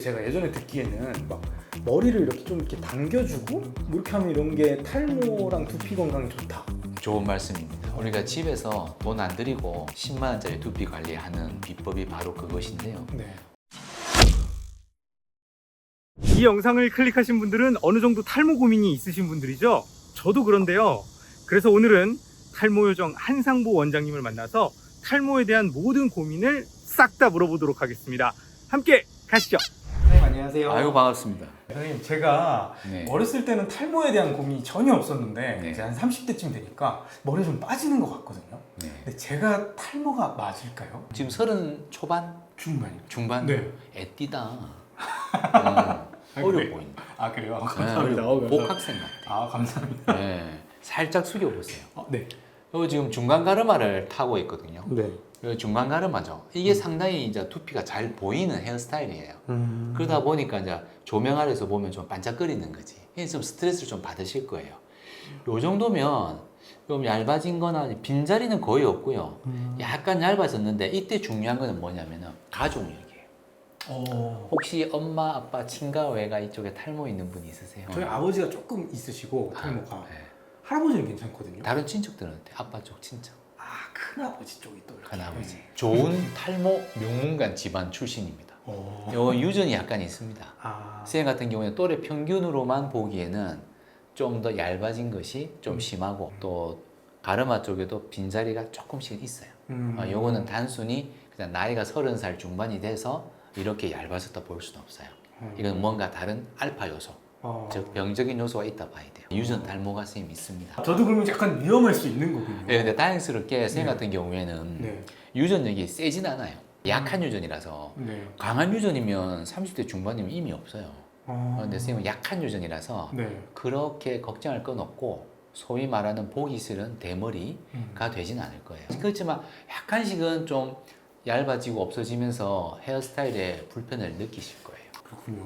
제가 예전에 듣기에는 막 머리를 이렇게 좀 이렇게 당겨주고 뭐 이렇게 하면 이런 게 탈모랑 두피 건강에 좋다. 좋은 말씀입니다. 우리가 집에서 돈 안 들이고 10만 원짜리 두피 관리하는 비법이 바로 그것인데요. 네. 이 영상을 클릭하신 분들은 어느 정도 탈모 고민이 있으신 분들이죠. 저도 그런데요. 그래서 오늘은 탈모 요정 한상보 원장님을 만나서 탈모에 대한 모든 고민을 싹 다 물어보도록 하겠습니다. 함께 가시죠. 선생님 안녕하세요. 아이고 반갑습니다. 선생님 제가 네. 어렸을 때는 탈모에 대한 고민이 전혀 없었는데 네. 이제 한 30대쯤 되니까 머리가 좀 빠지는 것 같거든요. 네. 근데 제가 탈모가 맞을까요? 지금 30 초반? 중반이요. 중반? 네. 애띠다. 아, 어려 그래? 보인다. 아 그래요? 네, 감사합니다. 복학생 같아. 아 감사합니다. 네. 살짝 숙여보세요. 네. 요 지금 중간 가르마를 타고 있거든요. 네. 요 중간 가르마죠. 이게 상당히 이제 두피가 잘 보이는 헤어스타일이에요. 그러다 보니까 이제 조명 아래서 보면 좀 반짝거리는 거지. 그래서 좀 스트레스를 좀 받으실 거예요. 요 정도면 좀 얇아진 거나 빈자리는 거의 없고요. 약간 얇아졌는데 이때 중요한 거는 뭐냐면은 가족력이에요. 혹시 엄마, 아빠, 친가, 외가 이쪽에 탈모 있는 분이 있으세요? 저희 아버지가 조금 있으시고 탈모가 네. 할아버지는 괜찮거든요. 다른 친척들은 어때? 아빠 쪽 친척? 아 큰아버지 쪽이 또 이렇게. 큰아버지. 네. 좋은 탈모 명문관 집안 출신입니다. 요 유전이 약간 있습니다. 아. 선생님 같은 경우에 또래 평균으로만 보기에는 좀 더 얇아진 것이 좀 심하고 또 가르마 쪽에도 빈자리가 조금씩 있어요. 요거는 단순히 그냥 나이가 30살 중반이 돼서 이렇게 얇아졌다 볼 수는 없어요. 이건 뭔가 다른 알파 요소, 즉 병적인 요소가 있다 봐야 돼요. 유전 탈모가 선생님 있습니다. 저도 그러면 약간 위험할 수 있는 거군요. 네, 근데 다행스럽게 선생님 네. 같은 경우에는 네. 유전력이 세진 않아요. 약한 유전이라서. 네. 강한 유전이면 30대 중반이면 이미 없어요. 아. 근데 선생님은 약한 유전이라서 네. 그렇게 걱정할 건 없고 소위 말하는 보기 싫은 대머리가 되진 않을 거예요. 그렇지만 약간씩은 좀 얇아지고 없어지면서 헤어스타일에 불편을 느끼실 거예요. 그렇군요.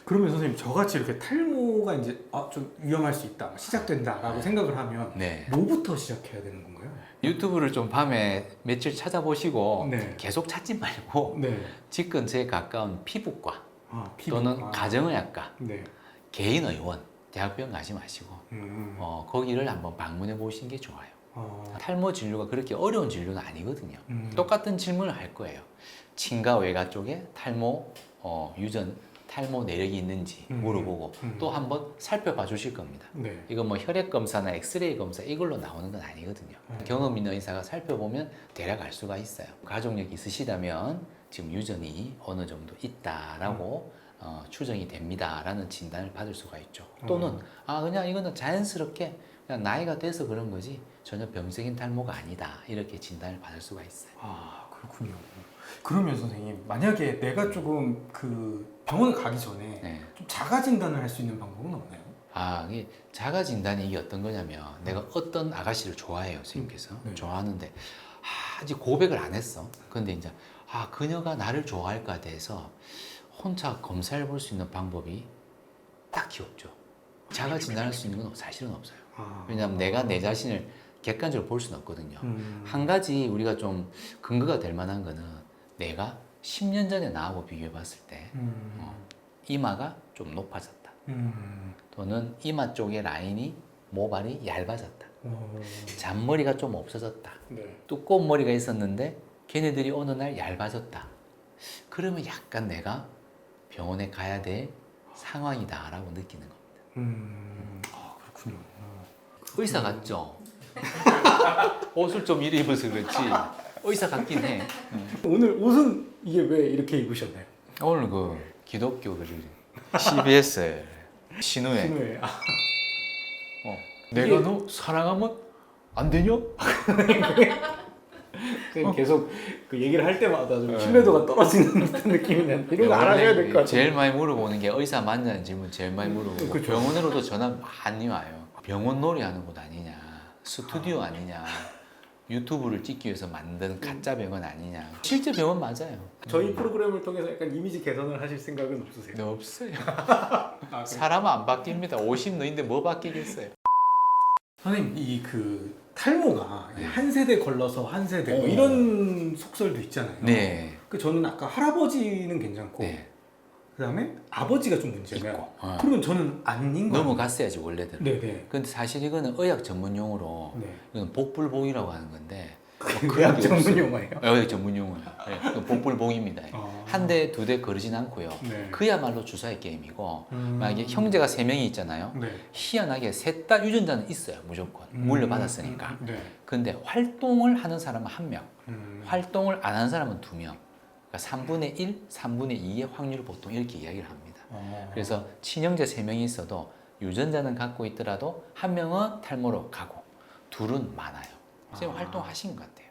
그러면 선생님 저같이 이렇게 탈모가 이제 좀 위험할 수 있다, 시작된다라고 생각을 하면 네. 뭐부터 시작해야 되는 건가요? 유튜브를 좀 밤에 며칠 찾아보시고 네. 계속 찾지 말고 네. 집 근처에 가까운 피부과 피부. 또는 가정의학과, 네. 개인의원, 대학병원 가지 마시고 거기를 한번 방문해 보시는 게 좋아요. 탈모 진료가 그렇게 어려운 진료는 아니거든요. 똑같은 질문을 할 거예요. 친가 외가 쪽에 탈모 유전, 탈모 내력이 있는지 물어보고 또 한번 살펴봐 주실 겁니다. 네. 이건 뭐 혈액 검사나 엑스레이 검사 이걸로 나오는 건 아니거든요. 경험 있는 의사가 살펴보면 대략 알 수가 있어요. 가족력이 있으시다면 지금 유전이 어느 정도 있다라고 추정이 됩니다라는 진단을 받을 수가 있죠. 또는 그냥 이거는 자연스럽게 그냥 나이가 돼서 그런 거지 전혀 병적인 탈모가 아니다 이렇게 진단을 받을 수가 있어요. 그렇군요. 그러면 선생님 만약에 내가 조금 그 병원을 가기 전에 네. 좀 자가 진단을 할 수 있는 방법은 없나요? 이게 자가 진단이 이게 어떤 거냐면 내가 어떤 아가씨를 좋아해요, 선생님께서. 네. 좋아하는데 아직 고백을 안 했어. 근데 이제 그녀가 나를 좋아할까 대해서 혼자 검사해 볼 수 있는 방법이 딱히 없죠. 자가 진단할 수 있는 건 사실은 없어요. 왜냐하면 내가 내 자신을 객관적으로 볼 수는 없거든요. 한 가지 우리가 좀 근거가 될 만한 거는 내가 10년 전에 나하고 비교해 봤을 때 이마가 좀 높아졌다. 또는 이마 쪽의 라인이 모발이 얇아졌다. 잔머리가 좀 없어졌다. 네. 두꺼운 머리가 있었는데 걔네들이 어느 날 얇아졌다. 그러면 약간 내가 병원에 가야 될 상황이다라고 느끼는 겁니다. 그렇군요. 의사 같죠? 옷을 좀 이리 입어서 그렇지 의사 같긴 해. 오늘 옷은 이게 왜 이렇게 입으셨나요? 오늘 그 기독교 CBS 신우회 신우에. 내가 너 사랑하면 안 되냐? 그냥 계속 그 얘기를 할 때마다 좀 신뢰도가 떨어지는 듯한 느낌이 나는데 이런 거 알아야 될 것 같아요. 제일 많이 물어보는 게 의사 맞냐는 질문 제일 많이 물어보고 그쵸. 병원으로도 전화 많이 와요. 병원 놀이 하는 곳 아니냐, 스튜디오 아니냐, 유튜브를 찍기 위해서 만든 가짜 병원 아니냐. 실제 병원 맞아요. 저희 프로그램을 통해서 약간 이미지 개선을 하실 생각은 없으세요? 네, 없어요. 사람은 안 바뀝니다. 50 너인데 뭐 바뀌겠어요? 선생님 이 그 탈모가 네. 한 세대 걸러서 한 세대 뭐 이런 속설도 있잖아요. 네. 그 저는 아까 할아버지는 괜찮고 네. 그다음에 아버지가 좀 문제면 있고. 그러면 저는 아닌 거 넘어갔어야지 원래대로. 네네. 근데 사실 이거는 의학 전문 용어로 네. 이건 복불복이라고 하는 건데 의학 전문 용어예요? 의학 전문 용어예요. 네, 복불복입니다. 한 대, 두 대 그러진 않고요. 네. 그야말로 주사위 게임이고 만약에 형제가 3명이 있잖아요. 네. 희한하게 셋 다 유전자는 있어요. 무조건. 물려받았으니까. 네. 근데 활동을 하는 사람은 1명, 활동을 안 하는 사람은 2명. 그러니까 3분의 1, 3분의 2의 확률을 보통 이렇게 이야기를 합니다. 그래서 친형제 3명이 있어도 유전자는 갖고 있더라도 1명은 탈모로 가고 2은 많아요. 선생님 활동하신 것 같아요.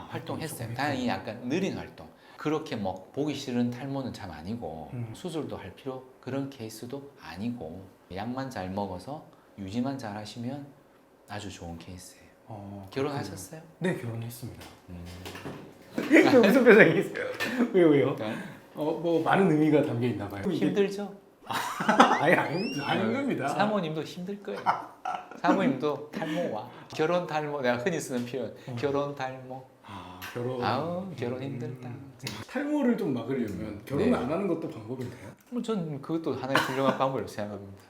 활동했어요. 다행히 약간 느린 활동. 그렇게 뭐 보기 싫은 탈모는 참 아니고 수술도 할 필요 그런 케이스도 아니고 약만 잘 먹어서 유지만 잘 하시면 아주 좋은 케이스예요. 결혼하셨어요? 네, 결혼했습니다. 무슨 표정이세요? 왜요? 네? 뭐 많은 의미가 담겨 있나 봐요. 힘들죠? 아니 안 힘듭니다. 사모님도 힘들 거예요. 사모님도 탈모와 결혼 탈모 내가 흔히 쓰는 표현 결혼 탈모. 결혼. 아우 결혼 힘들다. 탈모를 좀 막으려면 결혼을 네. 안 하는 것도 방법인가요? 전 그것도 하나의 훌륭한 방법이라고 생각합니다.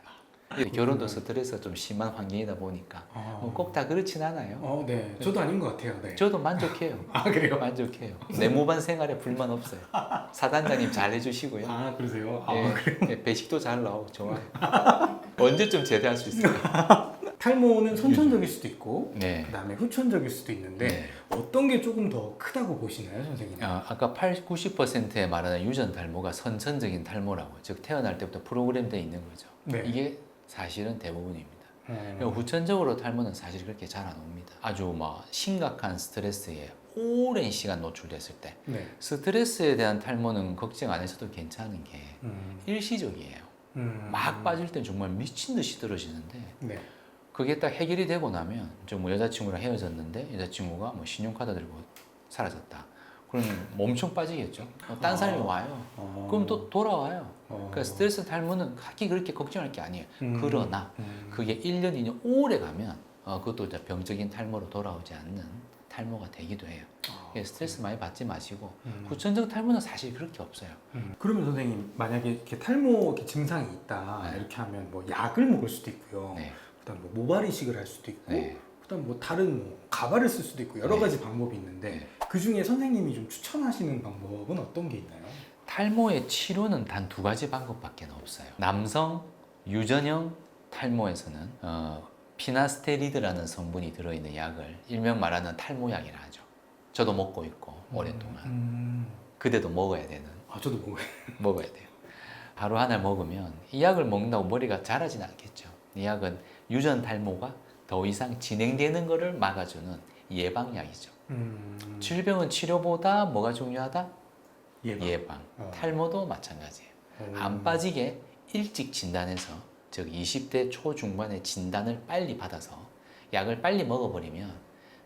결혼도 스트레스가 좀 심한 환경이다 보니까 뭐 꼭 다 그렇진 않아요. 네. 저도 아닌 것 같아요. 네. 저도 만족해요. 그래요? 만족해요. 내무반 생활에 불만 없어요. 사단장님 잘 해주시고요. 그러세요? 예, 예, 배식도 잘 나오고 좋아요. 언제쯤 제대할 수 있을까요? 탈모는 선천적일 수도 있고 네. 그다음에 후천적일 수도 있는데 네. 어떤 게 조금 더 크다고 보시나요, 선생님? 아까 90%에 말하는 유전 탈모가 선천적인 탈모라고, 즉 태어날 때부터 프로그램되어 있는 거죠. 네. 이게 사실은 대부분입니다. 그리고 후천적으로 탈모는 사실 그렇게 잘 안 옵니다. 아주 뭐 심각한 스트레스에 오랜 시간 노출됐을 때 네. 스트레스에 대한 탈모는 걱정 안 해서도 괜찮은 게 일시적이에요. 막 빠질 땐 정말 미친 듯이 떨어지는데 네. 그게 딱 해결이 되고 나면 좀 뭐 여자친구랑 헤어졌는데 여자친구가 뭐 신용카드 들고 사라졌다. 그러면 뭐 엄청 빠지겠죠. 딴 사람이 와요. 그럼 또 돌아와요. 그러니까 스트레스 탈모는 하기 그렇게 걱정할 게 아니에요. 그러나 그게 1년, 2년 오래 가면 그것도 이제 병적인 탈모로 돌아오지 않는 탈모가 되기도 해요. 스트레스 많이 받지 마시고 후천적 탈모는 사실 그렇게 없어요. 그러면 선생님 만약에 이렇게 탈모 이렇게 증상이 있다 네. 이렇게 하면 뭐 약을 먹을 수도 있고요. 네. 그다음 뭐 모발 이식을 할 수도 있고, 네. 그다음 뭐 다른 뭐 가발을 쓸 수도 있고 여러 네. 가지 방법이 있는데 네. 그 중에 선생님이 좀 추천하시는 방법은 어떤 게 있나요? 탈모의 치료는 단 2가지 방법밖에 없어요. 남성 유전형 탈모에서는 피나스테리드라는 성분이 들어있는 약을 일명 말하는 탈모약이라 하죠. 저도 먹고 있고 오랫동안 그대도 먹어야 되는 저도 먹어요. 먹어야 돼요. 하루 하나 먹으면 이 약을 먹는다고 머리가 자라진 않겠죠. 이 약은 유전 탈모가 더 이상 진행되는 것을 막아주는 예방약이죠. 질병은 치료보다 뭐가 중요하다? 예방. 탈모도 마찬가지예요. 안 빠지게 일찍 진단해서 즉 20대 초중반의 진단을 빨리 받아서 약을 빨리 먹어버리면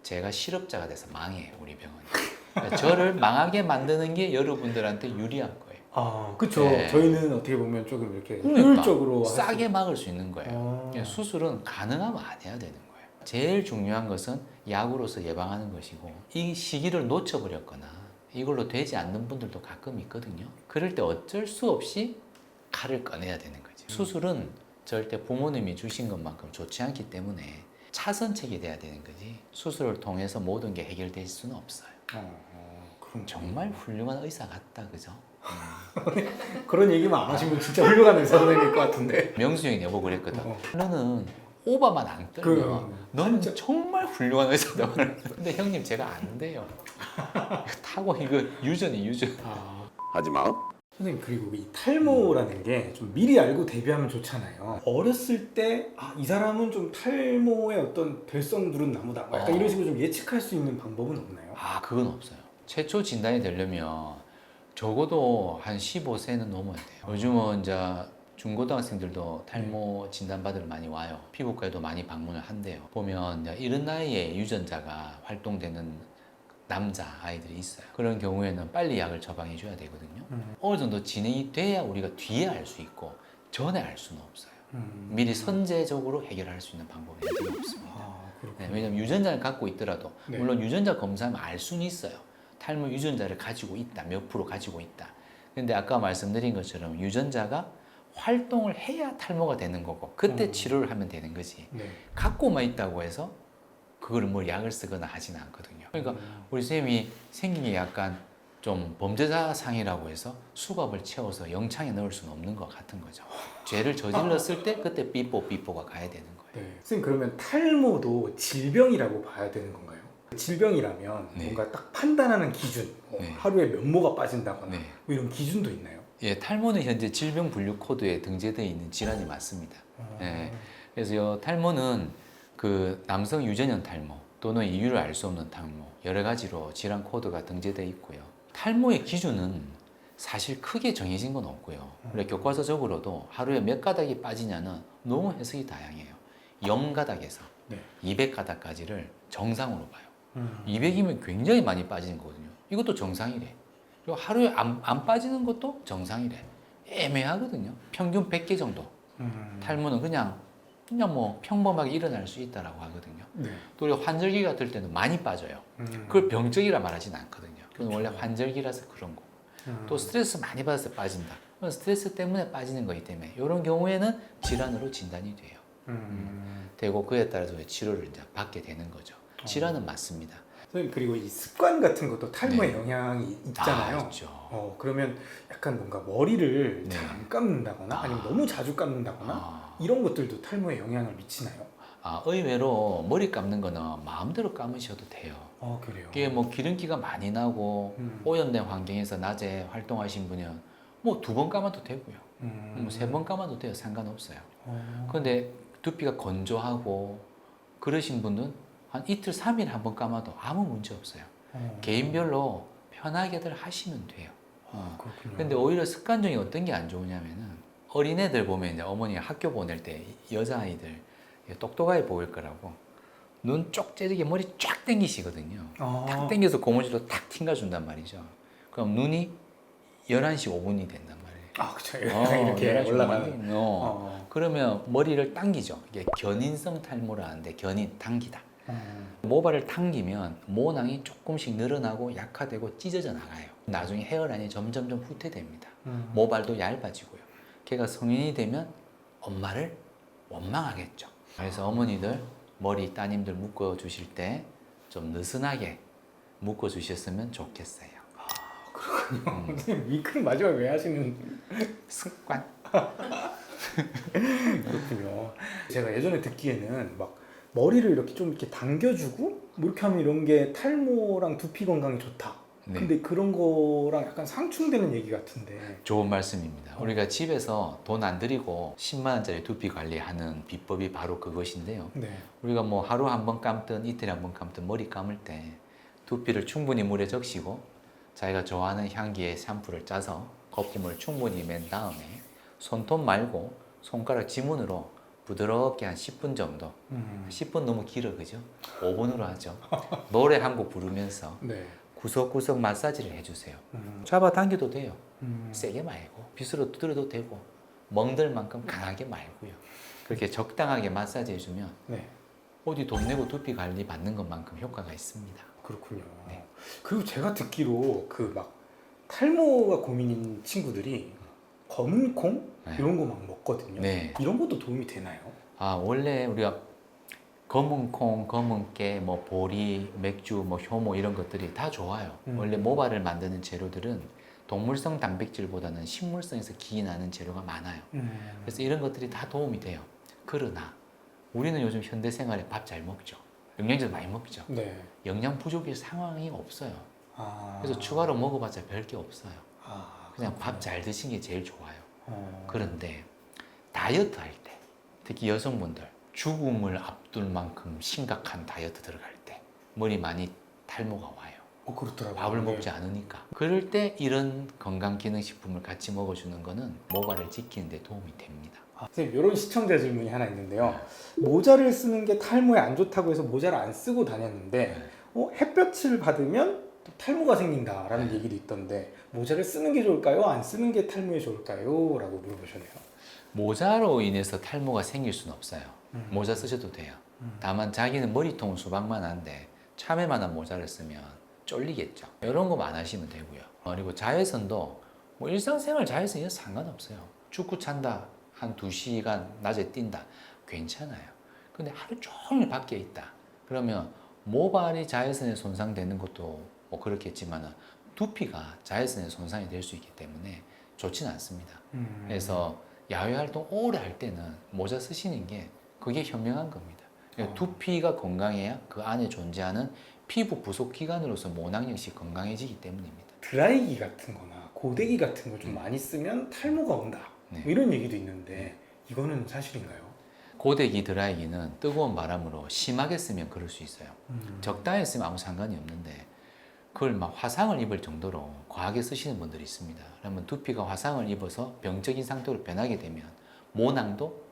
제가 실업자가 돼서 망해요, 우리 병원이. 그러니까 저를 망하게 만드는 게 여러분들한테 유리한 거예요. 그렇죠. 네. 저희는 어떻게 보면 조금 이렇게 그러니까 효율적으로 싸게 막을 수 있는 거예요. 수술은 가능하면 안 해야 되는 거예요. 제일 중요한 것은 약으로서 예방하는 것이고 이 시기를 놓쳐버렸거나 이걸로 되지 않는 분들도 가끔 있거든요. 그럴 때 어쩔 수 없이 칼을 꺼내야 되는 거죠. 수술은 절대 부모님이 주신 것만큼 좋지 않기 때문에 차선책이 돼야 되는 거지 수술을 통해서 모든 게 해결될 수는 없어요. 그럼 정말 훌륭한 의사 같다, 그죠? 그런 얘기만 안 하시면 진짜 훌륭한 의사 선생님일 것 같은데. 명수 형이 여보 그랬거든. 너는 오바만 안 떨면 너는 정말 훌륭한 의사다. 근데 형님 제가 안 돼요. 타고 이거 유전이 유전. 하지 마. 선생님 그리고 이 탈모라는 게 좀 미리 알고 대비하면 좋잖아요. 어렸을 때 이 사람은 좀 탈모의 어떤 될성 누른 나무다. 약간 이런 식으로 좀 예측할 수 있는 방법은 없나요? 그건 없어요. 최초 진단이 되려면 적어도 한 15세는 넘어야 돼요. 요즘은 이제 중고등학생들도 탈모 진단받으러 많이 와요. 피부과에도 많이 방문을 한대요. 보면 이제 이런 나이에 유전자가 활동되는 남자 아이들이 있어요. 그런 경우에는 빨리 약을 처방해 줘야 되거든요. 어느 정도 진행이 돼야 우리가 뒤에 알 수 있고 전에 알 수는 없어요. 미리 선제적으로 해결할 수 있는 방법이 없습니다. 네, 왜냐하면 유전자를 갖고 있더라도 물론 유전자 검사하면 알 수는 있어요. 탈모 유전자를 가지고 있다, 몇 프로 가지고 있다. 근데 아까 말씀드린 것처럼 유전자가 활동을 해야 탈모가 되는 거고 그때 치료를 하면 되는 거지. 네. 갖고만 있다고 해서 그걸 뭐 약을 쓰거나 하지는 않거든요. 그러니까 우리 쌤이 생긴 게 약간 좀 범죄자상이라고 해서 수갑을 채워서 영창에 넣을 수는 없는 것 같은 거죠. 죄를 저질렀을 때 그때 삐뽀가 가야 되는 거예요. 네. 선생님 그러면 탈모도 질병이라고 봐야 되는 건가요? 질병이라면 네. 뭔가 딱 판단하는 기준, 네. 하루에 몇 모가 빠진다거나 네. 뭐 이런 기준도 있나요? 예, 탈모는 현재 질병 분류 코드에 등재되어 있는 질환이 맞습니다. 예, 그래서 요 탈모는 그 남성 유전형 탈모 또는 이유를 알 수 없는 탈모 여러 가지로 질환 코드가 등재되어 있고요. 탈모의 기준은 사실 크게 정해진 건 없고요. 그래 교과서적으로도 하루에 몇 가닥이 빠지냐는 너무 해석이 다양해요. 0가닥에서 네. 200가닥까지를 정상으로 봐요. 200이면 굉장히 많이 빠지는 거거든요. 이것도 정상이래. 그리고 하루에 안 빠지는 것도 정상이래. 애매하거든요. 평균 100개 정도. 탈모는 그냥 뭐 평범하게 일어날 수 있다라고 하거든요. 네. 또 우리가 환절기 같을 때는 많이 빠져요. 그걸 병적이라 말하지는 않거든요. 그건 원래 환절기라서 그런 거고. 또 스트레스 많이 받아서 빠진다. 그건 스트레스 때문에 빠지는 거기 때문에 이런 경우에는 질환으로 진단이 돼요. 되고 그에 따라서 치료를 이제 받게 되는 거죠. 질환은 맞습니다. 선생님 그리고 이 습관 같은 것도 탈모에 네. 영향이 있잖아요. 있죠. 그러면 약간 뭔가 머리를 네. 잘 안 감는다거나 아니면 너무 자주 감는다거나 이런 것들도 탈모에 영향을 미치나요? 의외로 머리 감는 거는 마음대로 감으셔도 돼요. 그래요. 이게 뭐 기름기가 많이 나고 오염된 환경에서 낮에 활동하신 분은 뭐 2번 감아도 되고요. 뭐 3번 감아도 돼요. 상관없어요. 그런데 두피가 건조하고 그러신 분은 한 이틀, 3일 한번 감아도 아무 문제 없어요. 개인별로 편하게들 하시면 돼요. 그렇군요. 근데 오히려 습관적인 어떤 게 안 좋으냐면은 어린애들 보면 이제 어머니가 학교 보낼 때 여자아이들 똑똑하게 보일 거라고 눈 쪽 째리게 머리 쫙 당기시거든요. 탁 당겨서 고무줄로 탁 튕겨준단 말이죠. 그럼 눈이 11시 5분이 된단 말이에요. 그쵸. 이렇게 11시 5분 이 올라가는. 그러면 머리를 당기죠. 이게 견인성 탈모라는데 견인, 당기다. 모발을 당기면 모낭이 조금씩 늘어나고 약화되고 찢어져 나가요. 나중에 헤어라인이 점점점 후퇴됩니다. 모발도 얇아지고요. 걔가 성인이 되면 엄마를 원망하겠죠. 그래서 어머니들 머리 따님들 묶어 주실 때 좀 느슨하게 묶어 주셨으면 좋겠어요. 그렇군요. 선생님 윙크는 마지막에 왜 하시는? 습관. 그렇군요. 제가 예전에 듣기에는 막 머리를 이렇게 좀 이렇게 당겨주고 뭐 이렇게 하면 이런 게 탈모랑 두피 건강에 좋다. 네. 근데 그런 거랑 약간 상충되는 얘기 같은데. 좋은 말씀입니다. 우리가 집에서 돈 안 들이고 10만 원짜리 두피 관리하는 비법이 바로 그것인데요. 네. 우리가 뭐 하루 한 번 감든 이틀에 한 번 감든 머리 감을 때 두피를 충분히 물에 적시고 자기가 좋아하는 향기의 샴푸를 짜서 거품을 충분히 맨 다음에 손톱 말고 손가락 지문으로 부드럽게 한 10분 정도. 10분 너무 길어, 그죠? 5분으로 하죠. 노래 한 곡 부르면서 네. 구석구석 마사지를 해주세요. 잡아당겨도 돼요. 세게 말고 빗으로 두드려도 되고 멍들 만큼 강하게 말고요. 그렇게 적당하게 마사지 해주면 네. 어디 돈 내고 두피 관리 받는 것만큼 효과가 있습니다. 그렇군요. 네. 그리고 제가 듣기로 그 막 탈모가 고민인 친구들이 검은 콩 네. 이런 거 막 먹거든요. 네. 이런 것도 도움이 되나요? 원래 우리가 검은 콩, 검은 깨, 뭐 보리, 맥주, 뭐 효모 이런 것들이 다 좋아요. 원래 모발을 만드는 재료들은 동물성 단백질보다는 식물성에서 기인하는 재료가 많아요. 그래서 이런 것들이 다 도움이 돼요. 그러나 우리는 요즘 현대 생활에 밥 잘 먹죠. 영양제 많이 먹죠. 네. 영양 부족의 상황이 없어요. 아. 그래서 추가로 먹어봤자 별 게 없어요. 그냥 그렇군요. 밥 잘 드시는 게 제일 좋아요. 그런데 다이어트 할 때, 특히 여성분들 죽음을 앞둘 만큼 심각한 다이어트 들어갈 때 머리 많이 탈모가 와요. 그렇더라고요. 밥을 네. 먹지 않으니까. 그럴 때 이런 건강기능식품을 같이 먹어주는 거는 모발을 지키는 데 도움이 됩니다. 선생님 이런 시청자 질문이 하나 있는데요. 모자를 쓰는 게 탈모에 안 좋다고 해서 모자를 안 쓰고 다녔는데 햇볕을 받으면 또 탈모가 생긴다라는 얘기도 있던데 모자를 쓰는 게 좋을까요? 안 쓰는 게 탈모에 좋을까요? 라고 물어보셨네요. 모자로 인해서 탈모가 생길 수는 없어요. 모자 쓰셔도 돼요. 다만 자기는 머리통은 수박만 한데 참외만한 모자를 쓰면 쫄리겠죠. 이런 거만 안 하시면 되고요. 그리고 자외선도 뭐 일상생활 자외선이 상관없어요. 축구 찬다, 한 2시간 낮에 뛴다, 괜찮아요. 근데 하루 종일 밖에 있다. 그러면 모발이 자외선에 손상되는 것도 뭐 그렇겠지만 두피가 자외선에 손상이 될 수 있기 때문에 좋지는 않습니다. 그래서 야외 활동 오래 할 때는 모자 쓰시는 게 그게 현명한 겁니다. 두피가 건강해야 그 안에 존재하는 피부 부속 기관으로서 모낭 역시 건강해지기 때문입니다. 드라이기 같은 거나 고데기 같은 걸 좀 많이 쓰면 탈모가 온다. 네. 뭐 이런 얘기도 있는데 이거는 사실인가요? 고데기, 드라이기는 뜨거운 바람으로 심하게 쓰면 그럴 수 있어요. 적당히 쓰면 아무 상관이 없는데 그걸 막 화상을 입을 정도로 과하게 쓰시는 분들이 있습니다. 그러면 두피가 화상을 입어서 병적인 상태로 변하게 되면 모낭도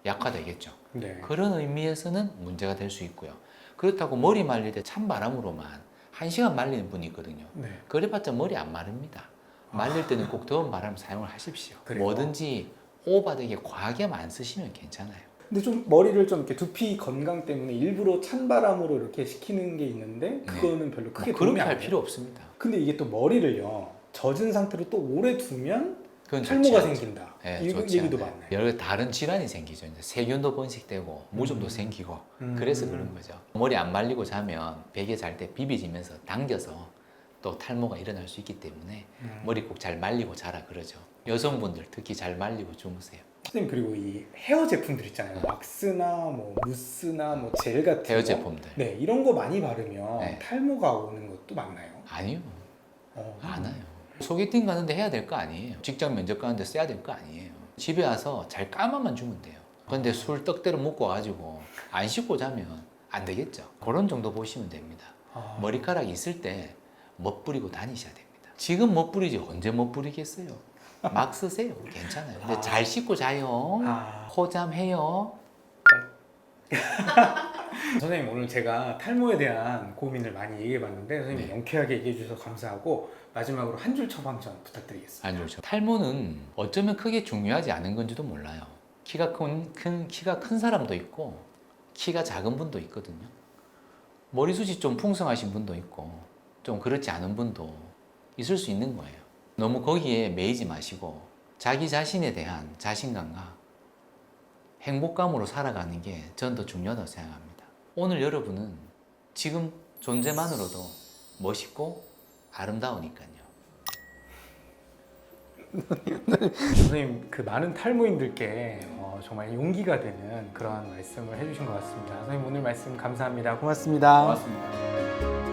약화되겠죠. 네. 그런 의미에서는 문제가 될 수 있고요. 그렇다고 머리 말릴 때 찬바람으로만 1시간 말리는 분이 있거든요. 네. 그래봤자 머리 안 마릅니다. 말릴 때는 꼭 더운 바람 사용을 하십시오. 그래요? 뭐든지 오버되게 과하게만 안 쓰시면 괜찮아요. 근데 좀 머리를 좀 이렇게 두피 건강 때문에 일부러 찬바람으로 이렇게 식히는 게 있는데 그거는 별로 크게 뭐 도움이 그렇게 안 할 돼요. 필요 없습니다. 근데 이게 또 머리를요 젖은 상태로 또 오래 두면 그건 탈모가 좋지 않죠. 생긴다. 네, 이 좋지 얘기도 않아요. 많나요? 여러 다른 질환이 생기죠. 이제 세균도 번식되고 무좀도 생기고 그래서 그런 거죠. 머리 안 말리고 자면 베개 잘 때 비비지면서 당겨서 또 탈모가 일어날 수 있기 때문에 머리 꼭 잘 말리고 자라 그러죠. 여성분들 특히 잘 말리고 주무세요. 선생님 그리고 이 헤어 제품들 있잖아요. 왁스나 뭐 무스나 뭐 젤 같은 헤어 거. 제품들. 네 이런 거 많이 바르면 네. 탈모가 오는 것도 많나요? 아니요. 안 음. 와요. 소개팅 가는데 해야 될 거 아니에요. 직장 면접 가는데 써야 될 거 아니에요. 집에 와서 잘 감아만 주면 돼요. 근데 술 떡대로 먹고 가지고 안 씻고 자면 안 되겠죠. 그런 정도 보시면 됩니다. 아. 머리카락 있을 때 멋부리고 다니셔야 됩니다. 지금 멋부리지 언제 멋부리겠어요. 막 쓰세요. 괜찮아요. 근데 잘 씻고 자요. 아. 호잠해요. 선생님 오늘 제가 탈모에 대한 고민을 많이 얘기해봤는데 선생님 네. 명쾌하게 얘기해 주셔서 감사하고 마지막으로 한 줄 처방전 부탁드리겠습니다. 안 좋죠. 탈모는 어쩌면 크게 중요하지 않은 건지도 몰라요. 키가 큰 사람도 있고 키가 작은 분도 있거든요. 머리숱이 좀 풍성하신 분도 있고 좀 그렇지 않은 분도 있을 수 있는 거예요. 너무 거기에 매이지 마시고 자기 자신에 대한 자신감과 행복감으로 살아가는 게 전 더 중요하다고 생각합니다. 오늘 여러분은 지금 존재만으로도 멋있고 아름다우니까요. 선생님 그 많은 탈모인들께 정말 용기가 되는 그런 말씀을 해주신 것 같습니다. 선생님 오늘 말씀 감사합니다. 고맙습니다. 고맙습니다.